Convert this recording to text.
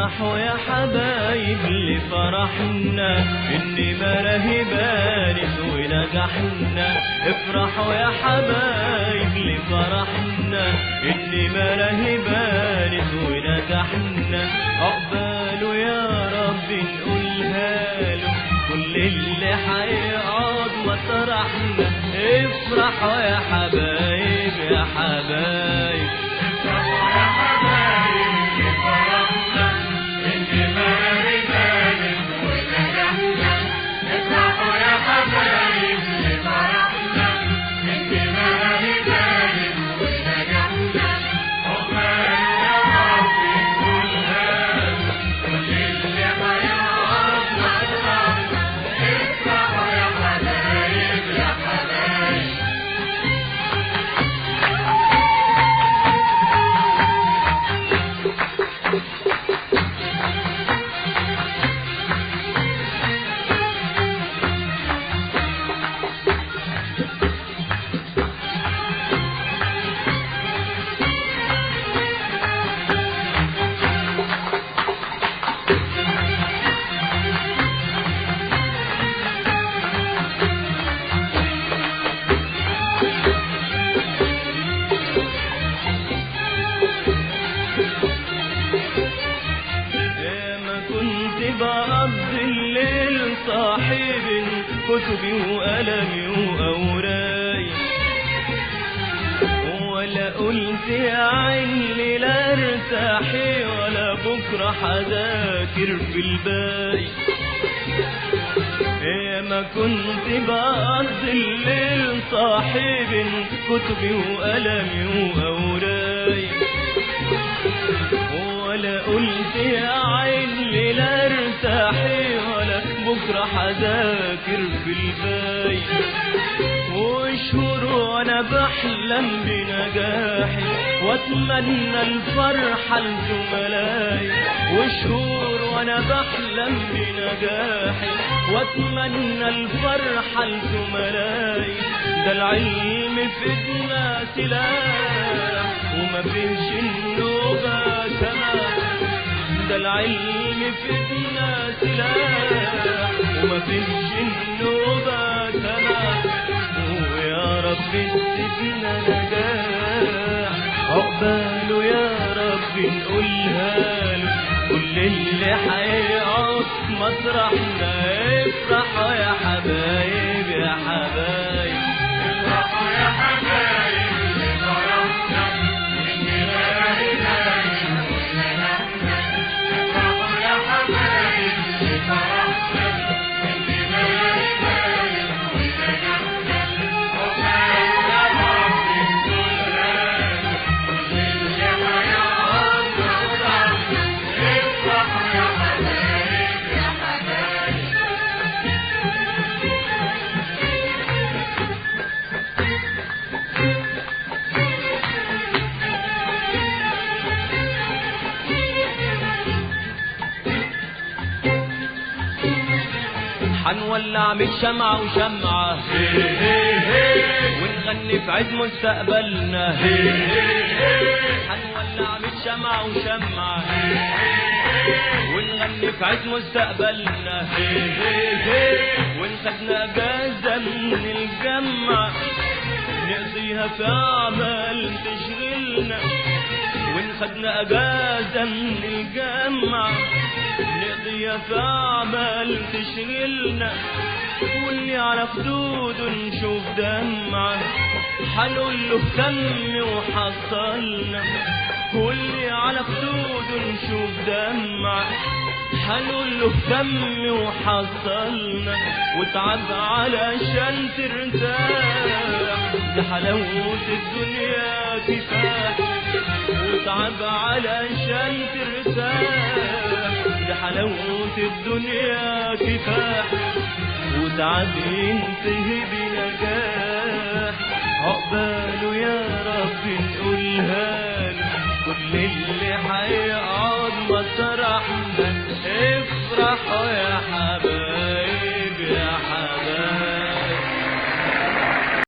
افرحوا يا حبايب لفرحنا إني مراهي بانت ونجحنا. افرحوا يا حبايب لفرحنا إني مراهي بانت ونجحنا. عقباله يا رب نقولها له كل اللي هيقعد مطرحنا. افرحوا يا حبايب يا حبايب. افرحوا يا حبايب لفرحنا إني مراهي بانت ونجحنا. افرحوا يا حبايب لفرحنا إني مراهي بانت ونجحنا. عقباله يا رب نقولها له كل اللي هيقعد مطرحنا. افرحوا يا حبايب يا حبايب. بقضي الليل صاحب كتبي وقلمي وأوراقي، ولا قلت يا عيني لا ارتاحي ولا بكرة حذاكر في الباقي. يا ما كنت بقضي الليل صاحب كتبي وقلمي وأوراقي، ولا قلت يا عيني لا ارتاحي ولا بكرة حذاكر في الباقي. وشهور وانا بحلم بنجاحي واتمنى الفرحة لزملائي. وشهور وانا بحلم بنجاحي واتمنى الفرحة لزملائي. ده العلم في ايدنا سلاح وما فيش النوبة سماح. ده العلم في ايدنا سلاح وما فيش النوبة سماح. ويا رب تسيبنا نجاح عقباله يا رب نقولها له كل اللي هيقعد مطرحنا. افرحوا يا حبايب يا حبايب. افرحوا يا حبايب لفرحنا إني مراهي بانت ونجحنا. افرحوا يا حبايب لفرحنا إني مراهي بانت ونجحنا. عقباله يا رب نقولها له كل اللي هيقعد مطرحنا. افرحوا يا حبايب يا حبايب. حنولع من شمعة وشمعة ونغني في عيد مستقبلنا. حنولع من شمعة وشمعة ونغني في عيد مستقبلنا. ونخدنا اجازة من الجامعة نقضيها في أعمال تشغلنا. ونخدنا اجازة من الجامعة نقضيها في أعمال تشغلنا. واللي على خدوده نشوف دمعة حنقول له اهتم وحصلنا. واللي على خدوده نشوف دمعة حنقول له اهتم وحصلنا. وتعب علشان ترتاح دي حلاوة الدنيا كفاح. وتعب علشان ترتاح دي حلاوة الدنيا كفاح. وتعب ينتهي بنجاح عقباله يا رب نقولها له كل اللي هيقعد مطرحنا. افرحوا